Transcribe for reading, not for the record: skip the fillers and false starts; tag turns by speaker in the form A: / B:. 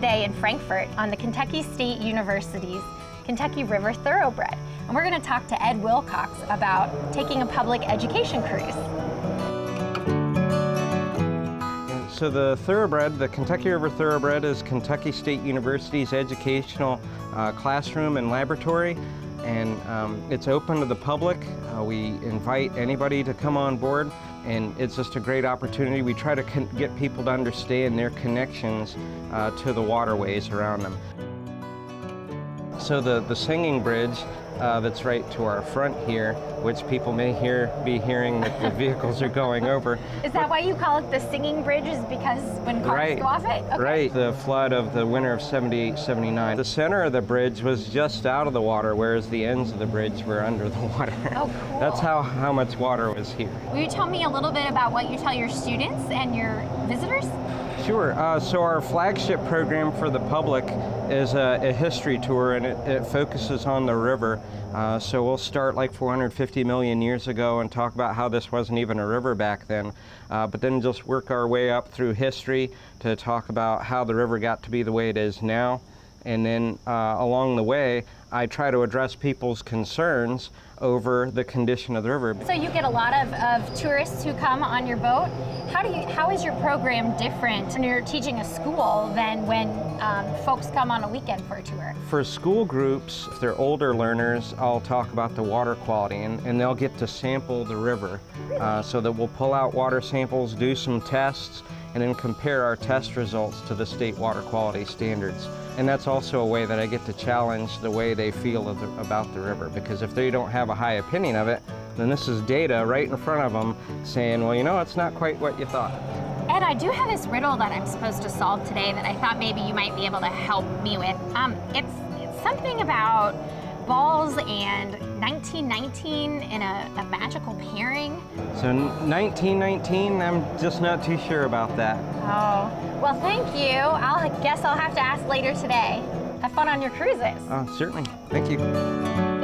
A: today in Frankfort on the Kentucky State University's Kentucky River Thoroughbred. And we're going to talk to Ed Wilcox about taking a public education cruise.
B: So the Thoroughbred, the Kentucky River Thoroughbred, is Kentucky State University's educational classroom and laboratory, and it's open to the public. We invite anybody to come on board, and it's just a great opportunity. We try to get people to understand their connections to the waterways around them. So the singing bridge that's right to our front here, which people may be hearing that the vehicles are going over.
A: Is that why you call it the singing bridge, is because when cars go off it? Okay.
B: Right, the flood of the winter of 78, 79. The center of the bridge was just out of the water, whereas the ends of the bridge were under the water.
A: Oh, cool.
B: That's how much water was here.
A: Will you tell me a little bit about what you tell your students and your visitors?
B: Sure. So our flagship program for the public is a history tour, and it focuses on the river. So we'll start like 450 million years ago and talk about how this wasn't even a river back then, but then just work our way up through history to talk about how the river got to be the way it is now. And then along the way, I try to address people's concerns over the condition of the river.
A: So you get a lot of tourists who come on your boat. How is your program different when you're teaching a school than when folks come on a weekend for a tour?
B: For school groups, if they're older learners, I'll talk about the water quality, and they'll get to sample the river. So that we'll pull out water samples, do some tests, and then compare our test results to the state water quality standards. And that's also a way that I get to challenge the way they feel about the river, because if they don't have a high opinion of it, then this is data right in front of them saying, well, you know, it's not quite what you thought.
A: Ed, I do have this riddle that I'm supposed to solve today that I thought maybe you might be able to help me with. It's something about balls and 1919 in a magical pairing.
B: So 1919, I'm just not too sure about that.
A: Oh, well, thank you. I guess I'll have to ask later today. Have fun on your cruises.
B: Certainly. Thank you.